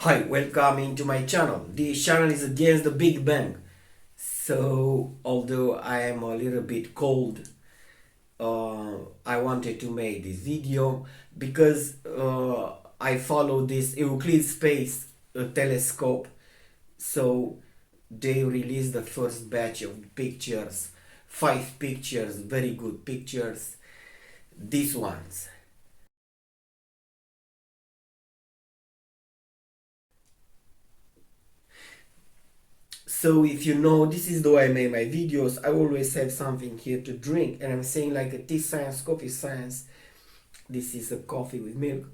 Hi, welcome to my channel. This channel is against the Big Bang. So, although I am a little bit cold, I wanted to make this video because I follow this Euclid space telescope. So, they released the first batch of pictures, 5 pictures, very good pictures. These ones. So if you know, this is the way I make my videos. I always have something here to drink, and I'm saying like a tea science, coffee science. This is a coffee with milk,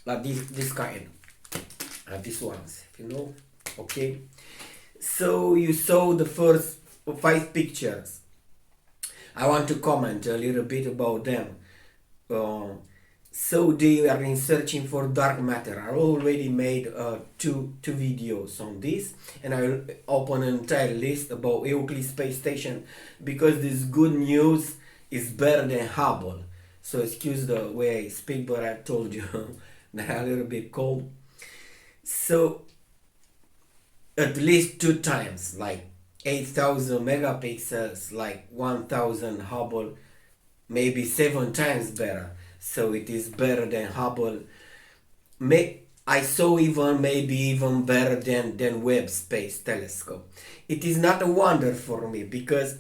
like this kind, these ones, if you know. Okay. So you saw the first 5 pictures. I want to comment a little bit about them. Uh, so they are in searching for dark matter. I already made two videos on this, and I will open an entire list about Euclid space station because this good news is better than Hubble. So excuse the way I speak, but I told you that I'm a little bit cold. So at least 2 times, like 8,000 megapixels, like 1,000 Hubble, maybe 7 times better. So it is better than Hubble. I saw even maybe even better than Webb Space Telescope. It is not a wonder for me because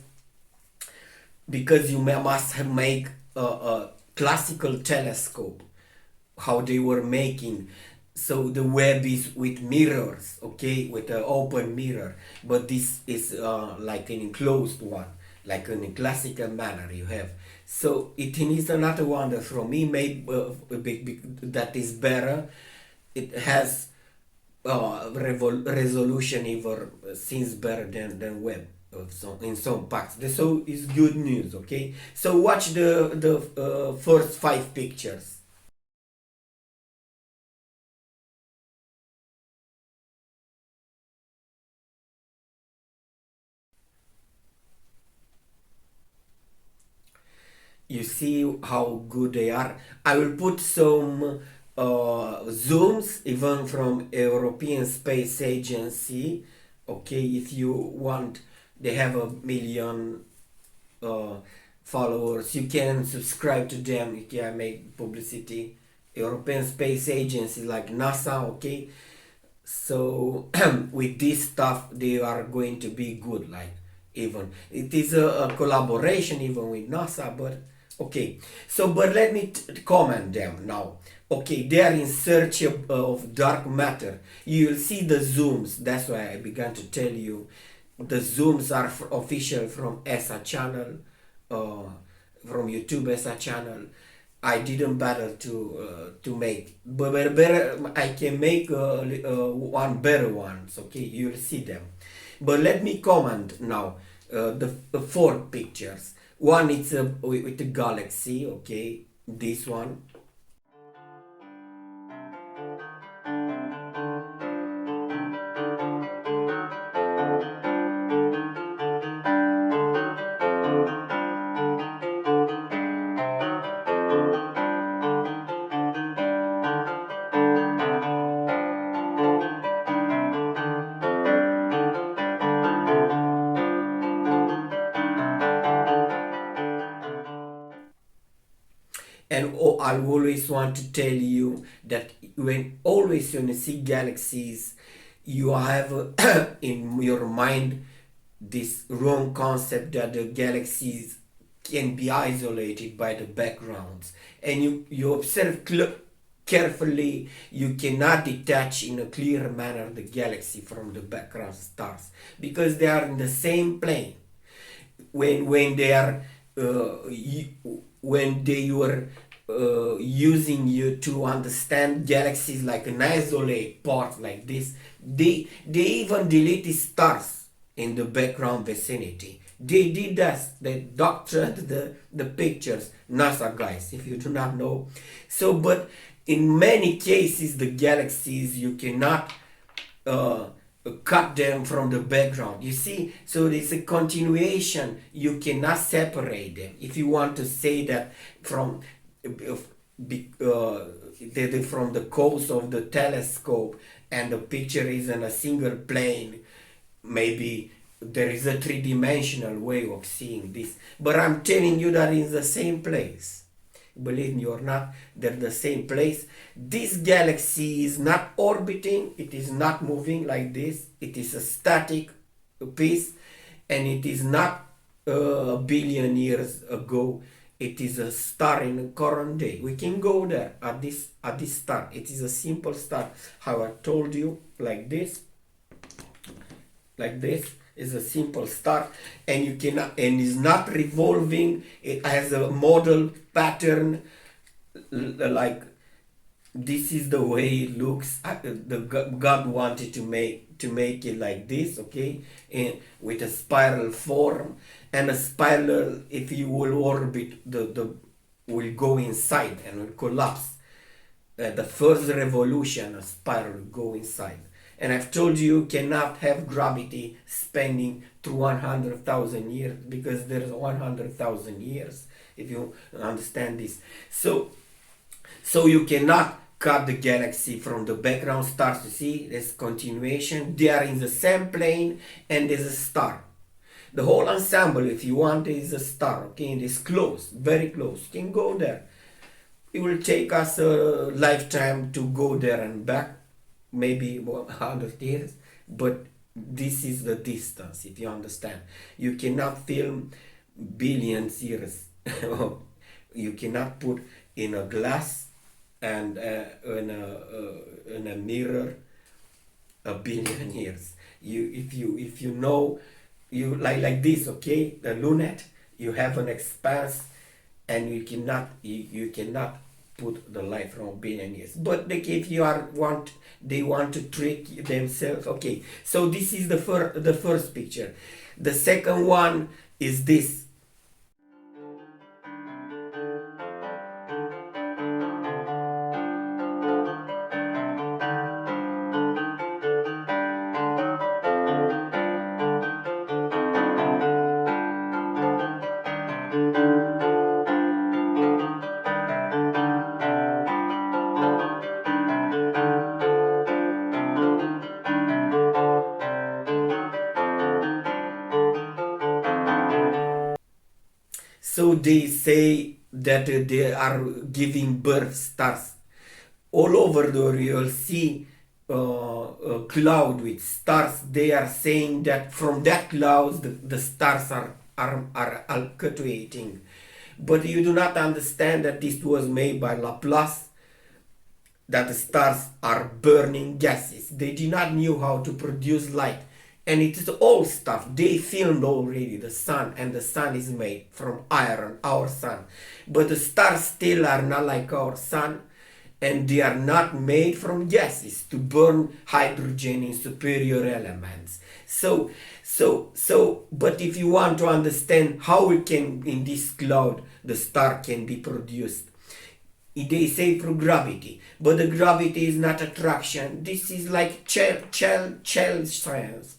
you must have make a classical telescope how they were making. So the web is with mirrors, okay, with an open mirror, but this is like an enclosed one, like in a classical manner you have. So it is another wonder from me made that is better. It has resolution even seems better than web in some parts. So it's good news, okay. So watch the first 5 pictures. You see how good they are. I will put some zooms even from European Space Agency. Okay, if you want, they have a million uh, followers. You can subscribe to them. You can make publicity. European Space Agency like NASA. Okay, so with this stuff they are going to be good. Like even it is a collaboration even with NASA, but okay. So but let me comment them now. Okay, they are in search of dark matter. You will see the zooms. That's why I began to tell you the zooms are official from ESA channel, uh, from YouTube ESA channel. I didn't bother to make, but better I can make one better ones. Okay, you'll see them. But let me comment now. The 4 pictures. One is with the galaxy. Okay, this one. And I always want to tell you that when always when you see galaxies, you have in your mind this wrong concept that the galaxies can be isolated by the backgrounds, and you observe carefully. You cannot detach in a clear manner the galaxy from the background stars because they are in the same plane. When they are when they were using you to understand galaxies like an isolate part like this, they even deleted stars in the background vicinity. They did that. They doctored the pictures. NASA guys, if you do not know. So but in many cases the galaxies you cannot uh, cut them from the background. You see, so it's a continuation. You cannot separate them. If you want to say that from from the coast of the telescope, and the picture is in a single plane, maybe there is a three-dimensional way of seeing this. But I'm telling you that it's the same place. Believe me or not, they're the same place. This galaxy is not orbiting, it is not moving like this, it is a static piece, and it is not a billion years ago. It is a star in the current day. We can go there at this star. It is a simple star. How I told you, like this is a simple star, and you cannot, and is not revolving. It has a model pattern, like this is the way it looks. God wanted to make it like this, okay, and with a spiral form. And a spiral, if you will orbit, the will go inside and will collapse. The first revolution, a spiral will go inside. And I've told you cannot have gravity spanning through 100,000 years, because there's 100,000 years, if you understand this. So you cannot cut the galaxy from the background stars. You see, there's continuation. They are in the same plane, and there's a star. The whole ensemble, if you want, is a star, okay? And it's close, very close. You can go there. It will take us a lifetime to go there and back, maybe 100 years, but this is the distance, if you understand. You cannot film billions years. You cannot put in a glass and in a mirror a billion years. If you know, you like this, okay, the lunet, you have an expanse, and you cannot put the light from a billion years. But if they want to trick themselves, okay. So this is the first picture. The second one is this. So they say that they are giving birth stars. All over the world you'll see a cloud with stars. They are saying that from that cloud the stars are fluctuating. But you do not understand that this was made by Laplace, that the stars are burning gases. They did not know how to produce light. And it is all stuff. They filmed already the sun, and the sun is made from iron, our sun. But the stars still are not like our sun, and they are not made from gases to burn hydrogen in superior elements. But if you want to understand how it can, in this cloud, the star can be produced, they say through gravity. But the gravity is not attraction. This is like child science.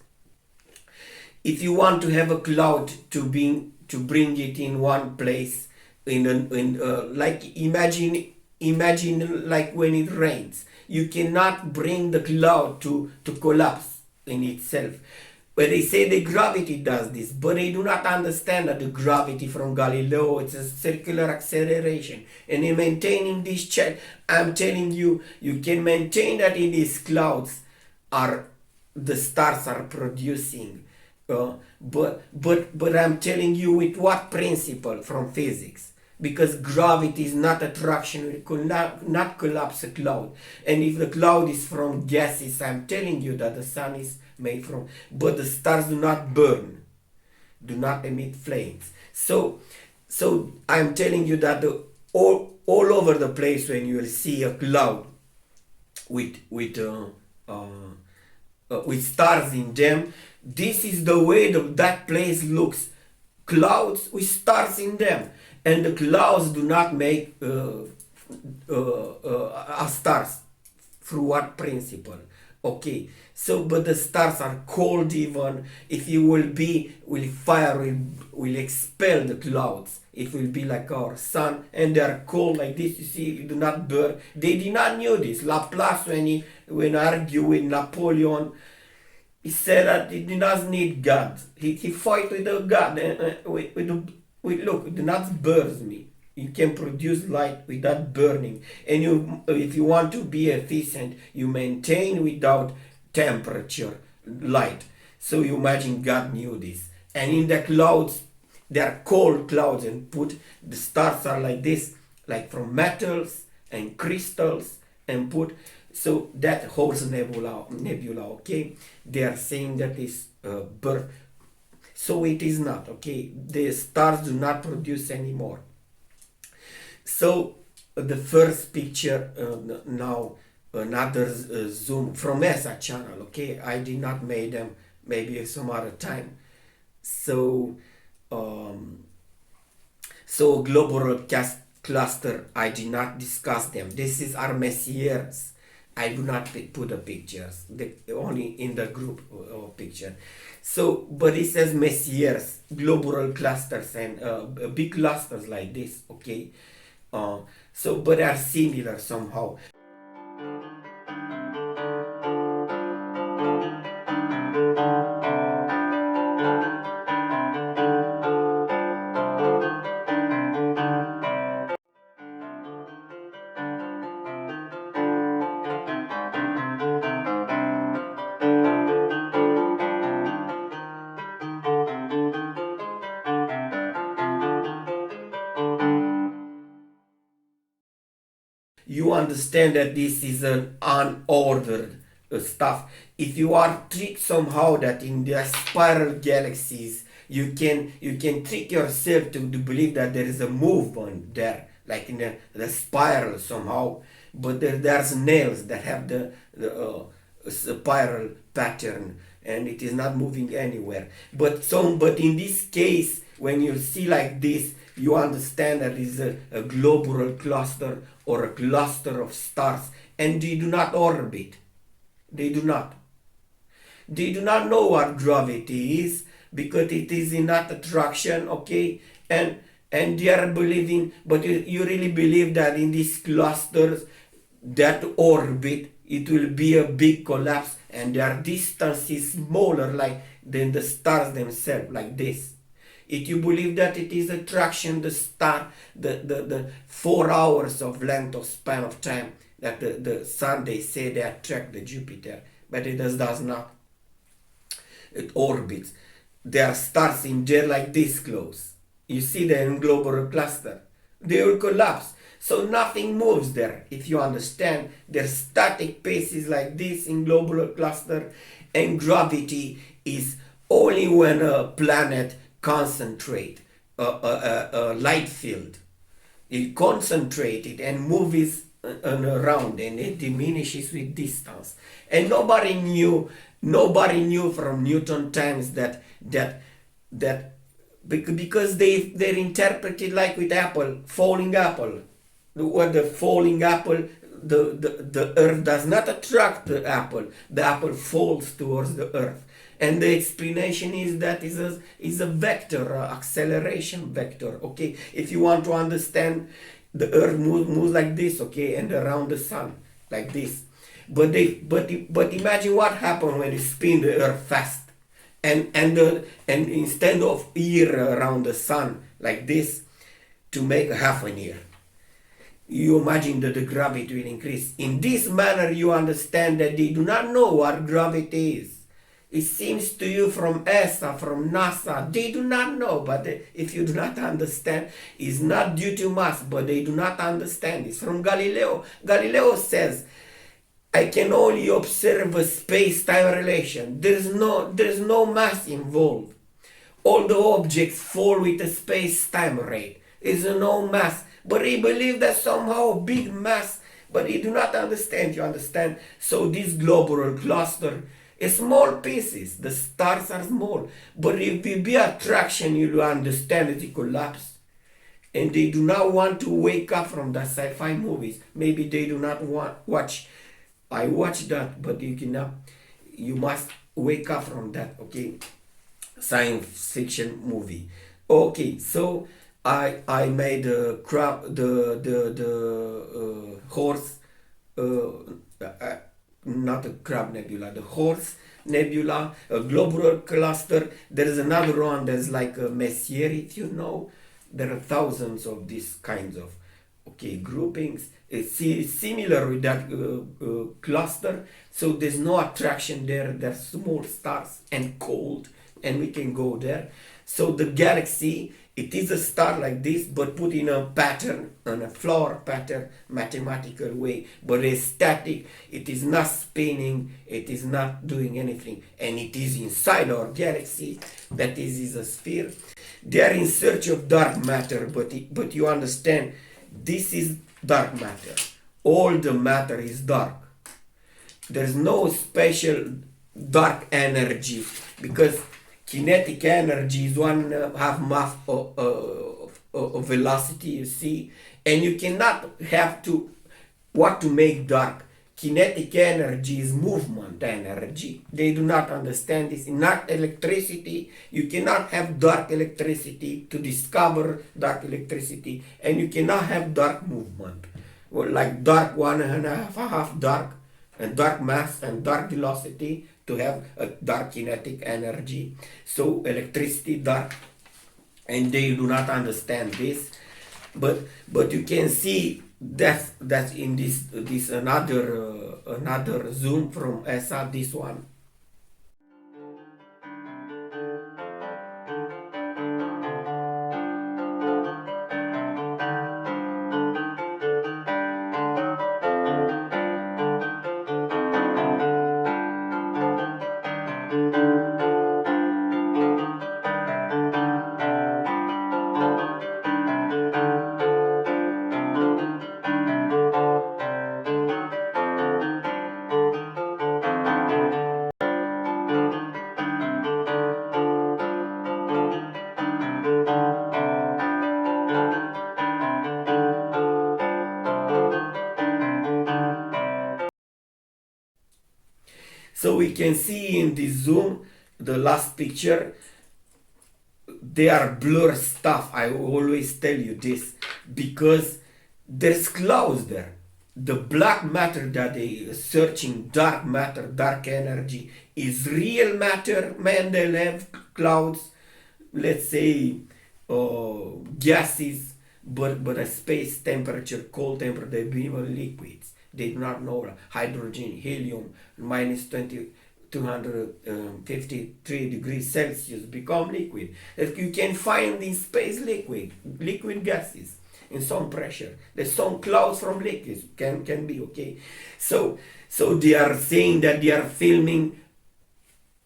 If you want to have a cloud to bring it in one place, like imagine like when it rains, you cannot bring the cloud to collapse in itself. But they say the gravity does this, but they do not understand that the gravity from Galileo, it's a circular acceleration. And in maintaining this check, I'm telling you, you can maintain that in these clouds the stars are producing. But I'm telling you with what principle from physics? Because gravity is not attraction. It could not collapse a cloud. And if the cloud is from gases, I'm telling you that the sun is made from. But the stars do not burn, do not emit flames. So I'm telling you that all over the place, when you will see a cloud with stars in them, this is the way that place looks. Clouds with stars in them. And the clouds do not make stars. Through what principle? Okay, so but the stars are cold even. If you will fire will expel the clouds. It will be like our sun, and they are cold like this. You see, you do not burn. They did not know this. Laplace, when argue with Napoleon, he said that he did not need God. He fight with the God and look, it do not burn me. You can produce light without burning, and if you want to be efficient, you maintain without temperature light. So you imagine God knew this, and in the clouds, they are cold clouds, and put the stars are like this, like from metals and crystals, and put so that holds nebula. Okay, they are saying that is birth. So it is not. Okay, the stars do not produce anymore. So the first picture now another zoom from ESA channel. Okay, I did not make them, maybe some other time. So so global cluster, I did not discuss them. This is our messiers. I do not put the pictures, only in the group picture. So, but it says messiers, global clusters, and big clusters like this. Okay, so but they are similar somehow. You understand that this is an unordered stuff. If you are tricked somehow that in the spiral galaxies you can trick yourself to believe that there is a movement there, like in the spiral somehow, but there's nails that have the spiral pattern, and it is not moving anywhere. But in this case, when you see like this, you understand that it is a global cluster or a cluster of stars, and they do not orbit. They do not. They do not know what gravity is, because it is not attraction. Okay, and they are believing, but you really believe that in these clusters that orbit, it will be a big collapse, and their distance is smaller like than the stars themselves, like this. If you believe that it is attraction, the star, the 4 hours of length of span of time that the sun, they say they attract the Jupiter, but it does not. It orbits. There are stars in there like this close. You see them in global cluster. They will collapse. So nothing moves there. If you understand, their static pace is like this in global cluster, and gravity is only when a planet concentrate a light field. It concentrated and moves around, and it diminishes with distance. And nobody knew from Newton times that because they're interpreted like with apple, falling apple. What the falling apple, the earth does not attract the apple falls towards the earth, and the explanation is that is a vector, acceleration vector. Okay, if you want to understand, the earth moves like this. Okay, and around the sun like this, but imagine what happens when you spin the earth fast, and instead of year around the sun like this, to make half a year, you imagine that the gravity will increase. In this manner, you understand that they do not know what gravity is. It seems to you from ESA, from NASA, they do not know. But if you do not understand, it's not due to mass, but they do not understand. It's from Galileo. Galileo says, I can only observe a space-time relation. There's no mass involved. All the objects fall with a space-time rate. There's no mass. But he believe that somehow big mass, but he do not understand. You understand? So this global cluster is small pieces. The stars are small, but if there be attraction, you will understand that it collapse. And they do not want to wake up from the sci-fi movies. Maybe they do not want watch I watched that, but you cannot, you must wake up from that, okay? Science fiction movie. Okay, so I made a crab, the horse, uh, not a crab nebula, the horse nebula, a globular cluster. There is another one that's like a Messier, if you know. There are thousands of these kinds of, okay, groupings. It's similar with that cluster, so there's no attraction there. They're small stars and cold, and we can go there. So the galaxy, it is a star like this, but put in a pattern, on a flower pattern, mathematical way, but it's static. It is not spinning, it is not doing anything, and it is inside our galaxy. That is a sphere. They are in search of dark matter, but you understand, this is dark matter. All the matter is dark. There's no special dark energy, because kinetic energy is one half mass of velocity, you see, and you cannot have to what to make dark. Kinetic energy is movement energy. They do not understand this. Not electricity. You cannot have dark electricity to discover dark electricity, and you cannot have dark movement. Well, like dark one and a half dark, and dark mass and dark velocity to have a dark kinetic energy. So electricity dark, and they do not understand this. But you can see that in this another zoom from ESA, this one. So we can see in this zoom, the last picture, they are blur stuff. I always tell you this, because there's clouds there. The black matter that they are searching, dark matter, dark energy, is real matter. Mendeleev clouds, let's say gases, but a space temperature, cold temperature, they become liquids. They do not know hydrogen, helium, minus 253 degrees Celsius become liquid. You can find in space liquid gases in some pressure. There's some clouds from liquids can be, okay. So they are saying that they are filming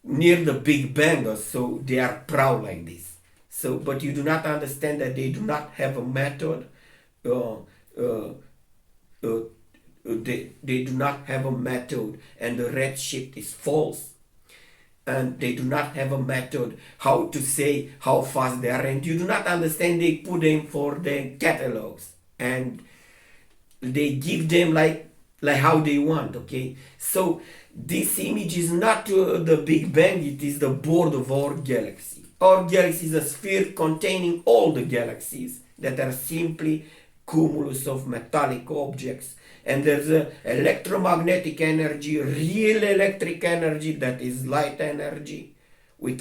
near the Big Bang, so they are proud like this. So, but you do not understand that they do not have a method. They do not have a method, and the redshift is false, and they do not have a method how to say how fast they are, and you do not understand. They put them for the catalogs, and they give them like how they want, okay. So this image is not the Big Bang, it is the board of our galaxy. Our galaxy is a sphere containing all the galaxies that are simply cumulus of metallic objects, and there's electromagnetic energy, real electric energy, that is light energy, with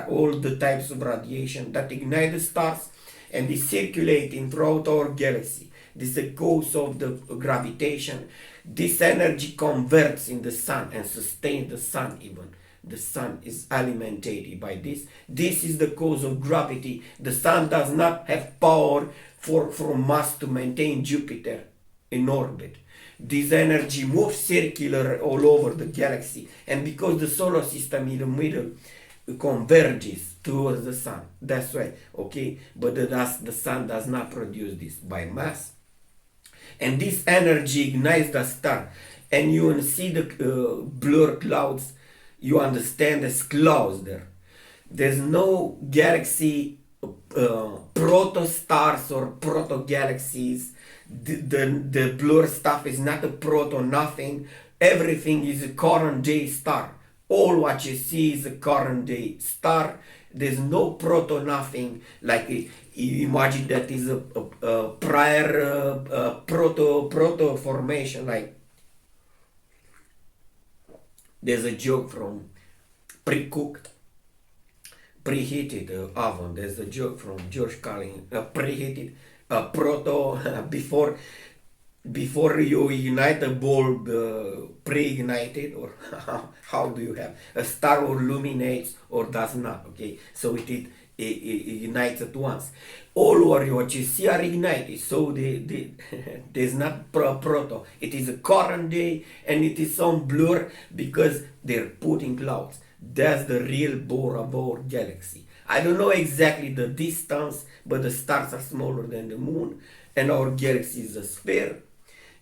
all the types of radiation that ignite the stars, and they circulate throughout our galaxy. This is the cause of the gravitation. This energy converts in the sun and sustains the sun even. The sun is alimentated by this. This is the cause of gravity. The sun does not have power for mass to maintain Jupiter in orbit. This energy moves circular all over the galaxy, and because the solar system in the middle converges towards the sun, that's why, okay. But the sun does not produce this by mass, and this energy ignites the star, and you will see the blur clouds. You understand there's clouds there. There's no galaxy proto-stars or proto-galaxies. The blur stuff is not a proto nothing. Everything is a current day star. All what you see is a current day star. There's no proto nothing. Like you imagine that is a prior proto formation. Like there's a joke from pre-cooked, preheated oven. There's a joke from George Carlin. Preheated proto before you ignite a bulb, pre-ignited, or how do you have a star or illuminates or does not? Okay, so it ignites at once. All what you see are ignited, so there's not proto. It is a current day, and it is some blur because they're putting clouds. That's the real bore of our galaxy. I don't know exactly the distance, but the stars are smaller than the moon, and our galaxy is a sphere.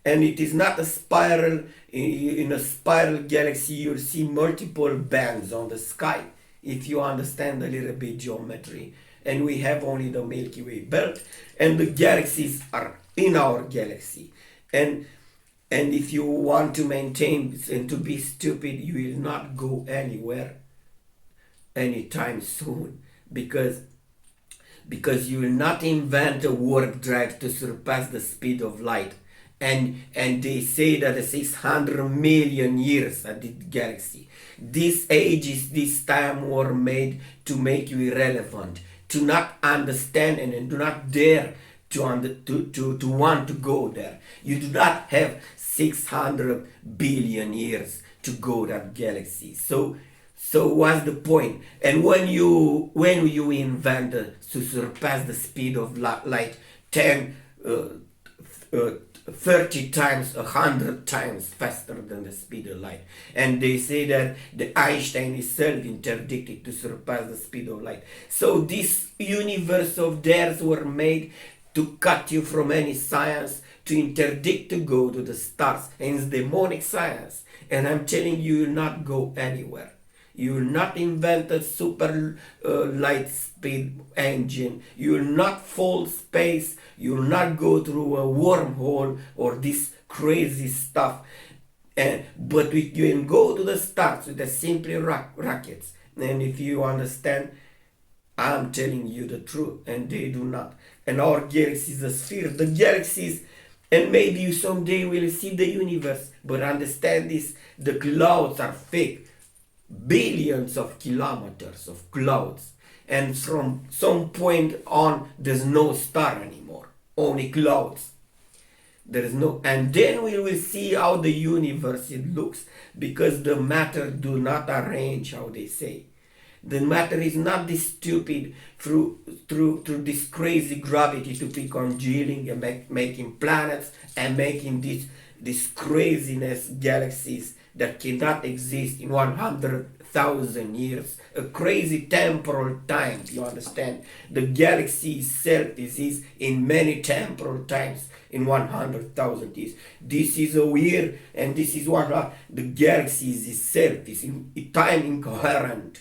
And it is not a spiral. In a spiral galaxy, you'll see multiple bands on the sky, if you understand a little bit geometry. And we have only the Milky Way belt, and the galaxies are in our galaxy. And if you want to maintain and to be stupid, you will not go anywhere anytime soon, because you will not invent a warp drive to surpass the speed of light. And they say that 600 million years at the galaxy. These ages, this time were made to make you irrelevant, to not understand and do not dare to want to go there. You do not have 600 billion years to go that galaxy. So what's the point? And when you invent to surpass the speed of light 30 times, 100 times faster than the speed of light. And they say that the Einstein itself interdicted to surpass the speed of light. So this universe of theirs were made to cut you from any science, to interdict to go to the stars. And it's demonic science. And I'm telling you, you'll not go anywhere. You will not invent a super light speed engine. You will not fall space. You will not go through a wormhole or this crazy stuff. But you can go to the stars with the simply rockets. And if you understand, I'm telling you the truth, and they do not. And our galaxy is a sphere. The galaxies, and maybe you someday will see the universe. But understand this: the clouds are fake. Billions of kilometers of clouds, and from some point on there's no star anymore, only clouds. There is no, and then we will see how the universe it looks, because the matter do not arrange how they say. The matter is not this stupid through this crazy gravity to be congealing and making planets and making this craziness galaxies that cannot exist in 100,000 years. A crazy temporal time, you understand? The galaxy itself is in many temporal times in 100,000 years. This is a weird, and this is what the galaxy itself is in time incoherent.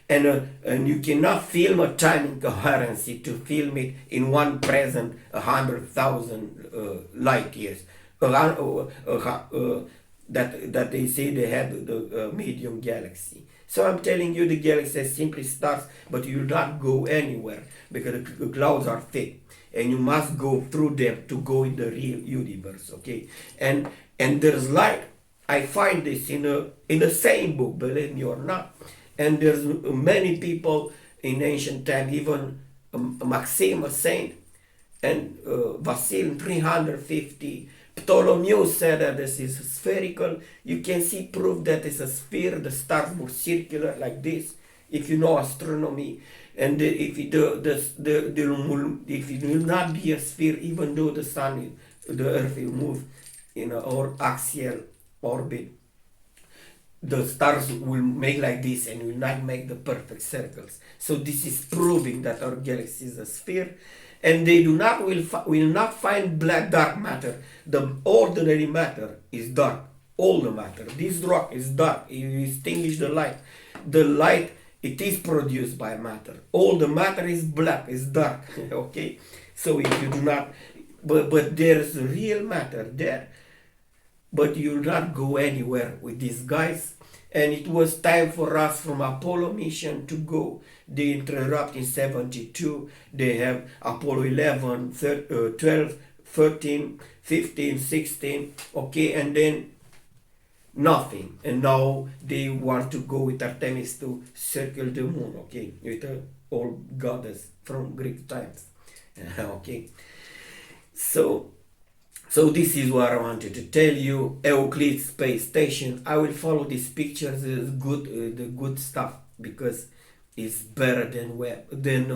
And you cannot film a time incoherency to film it in one present 100,000 light years. That they say they have the medium galaxy. So I'm telling you, the galaxy is simply stars, but you will not go anywhere because the clouds are fake, and you must go through them to go in the real universe. Okay, and there's light. I find this in the same book, believe me or not. And there's many people in ancient time, even Maxim, a saint, and Vasil 350. Ptolemy said that this is spherical. You can see proof that it's a sphere. The stars were circular like this. If you know astronomy, and if it will not be a sphere, even though the Earth will move in our axial orbit, the stars will make like this and will not make the perfect circles. So this is proving that our galaxy is a sphere. And they will not find dark matter. The ordinary matter is dark. All the matter. This rock is dark. You extinguish the light. The light, it is produced by matter. All the matter is black, is dark. Okay? So if you do not, but there is real matter there. but you'll not go anywhere with these guys. And it was time for us from Apollo mission to go. They interrupt in 72. They have Apollo 11, 12, 13, 15, 16. Okay, and then nothing. And now they want to go with Artemis to circle the moon. Okay, with the old goddess from Greek times. Okay, so this is what I wanted to tell you. Euclid space station. I will follow these pictures, the good stuff, because it's better than web, than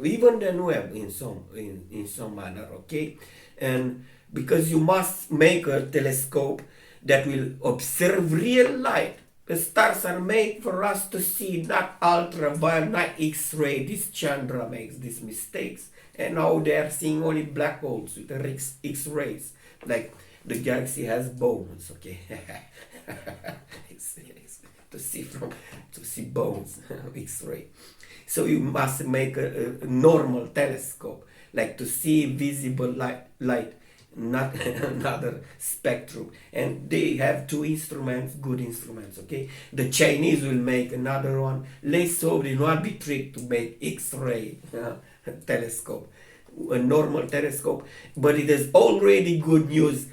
even than web in some manner. Okay, and because you must make a telescope that will observe real light. The stars are made for us to see, not ultraviolet, not X-ray. This Chandra makes these mistakes, and now they are seeing only black holes with the X-rays. Like the galaxy has bones, okay? to see bones, X-ray. So you must make a normal telescope, like to see visible light, not another spectrum. And they have two instruments, good instruments. Okay, the Chinese will make another one. Let's hope they not be tricked to make X-ray telescope, a normal telescope. But it is already good news,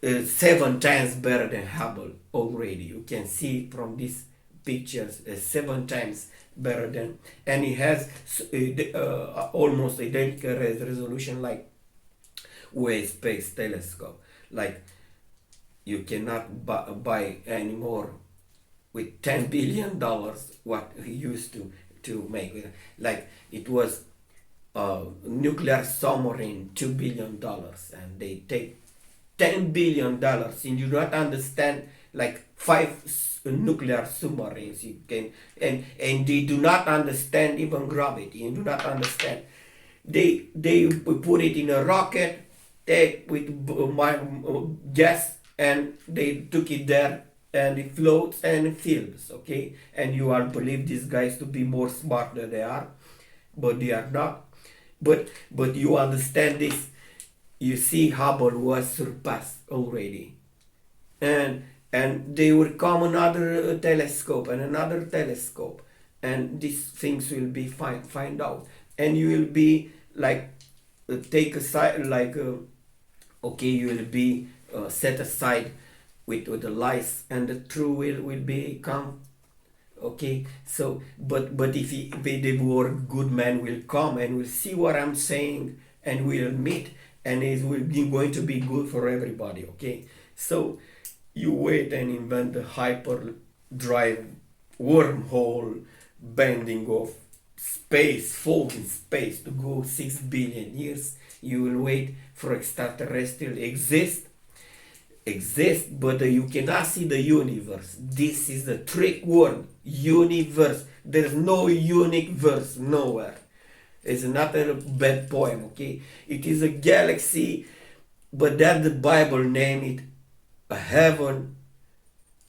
7 times better than Hubble. Already you can see from these pictures, 7 times better than, and it has almost identical resolution like way space telescope. Like you cannot buy anymore with $10 billion what he used to make. Like it was nuclear submarine $2 billion, and they take $10 billion, and you do not understand like 5 nuclear submarines you can, and they do not understand even gravity. You do not understand. They put it in a rocket, with my gas, and they took it there, and it floats and it films. Okay, and you all believe these guys to be more smart than they are, but they are not. But you understand this. You see, Hubble was surpassed already, and they will come another telescope and another telescope, and these things will be find out, and you will be like take aside, like okay, you will be set aside with the lies, and the true will become. Okay, so but if the word good man will come and will see what I'm saying, and will meet, and it will be going to be good for everybody. Okay, so you wait and invent the hyperdrive wormhole bending of space, folding space to go 6 billion years. You will wait for extraterrestrial exist, but you cannot see the universe. This is the trick word, universe. There's no unique verse nowhere. It's not a bad poem. Okay, it is a galaxy, but that the Bible name it a heaven,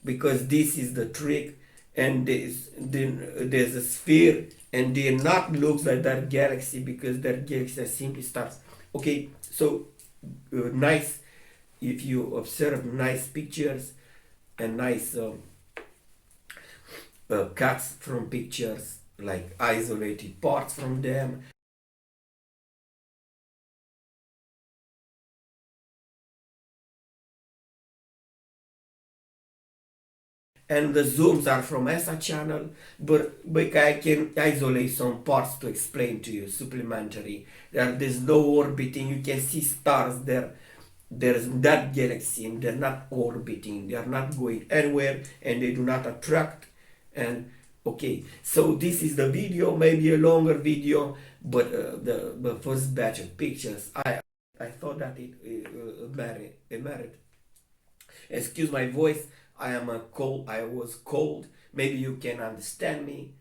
because this is the trick. And there's a sphere, and they not look like that galaxy, because that galaxy are simply stars. Okay, so nice, if you observe nice pictures and nice cuts from pictures, like isolated parts from them. And the zooms are from ESA channel, but I can isolate some parts to explain to you supplementary. There's no orbiting. You can see stars there. There's that galaxy, and they're not orbiting. They are not going anywhere, and they do not attract. And okay, so this is the video, maybe a longer video, but the first batch of pictures, I thought that it merit. Excuse my voice. I am a cold. I was cold. Maybe you can understand me,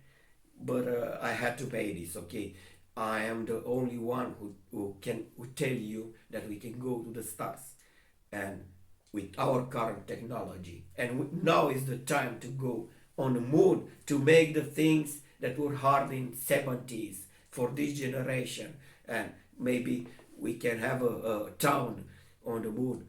but I had to pay this. Okay, I am the only one who tell you that we can go to the stars, and with our current technology, and now is the time to go on the moon, to make the things that were hard in 70s for this generation, and maybe we can have a town on the moon.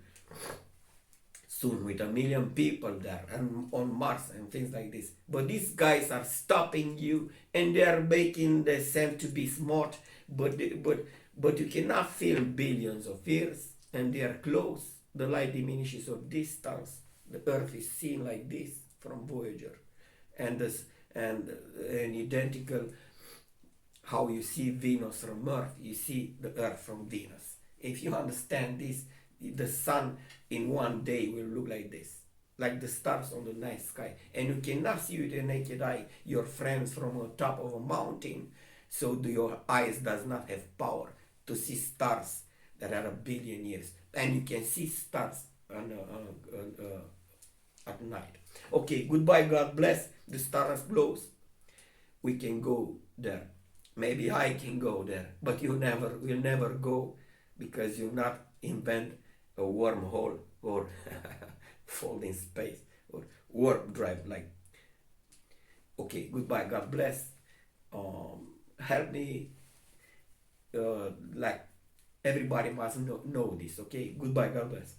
soon with 1 million people there and on Mars and things like this. But these guys are stopping you and they are making themselves to be smart, but you cannot film billions of years and they are close. The light diminishes of distance. The Earth is seen like this from Voyager, and this and identical how you see Venus from Earth, you see the Earth from Venus. If you understand this, the sun in one day will look like this, like the stars on the night sky. And you cannot see with the naked eye your friends from the top of a mountain. So your eyes does not have power to see stars that are 1 billion years. And you can see stars at night. Okay, goodbye, God bless. The stars close. We can go there. Maybe I can go there, but you never will never go because you not invent a wormhole or fall in space or warp drive. Like, okay, goodbye, God bless. Help me. Like everybody must know this. Okay, goodbye, God bless.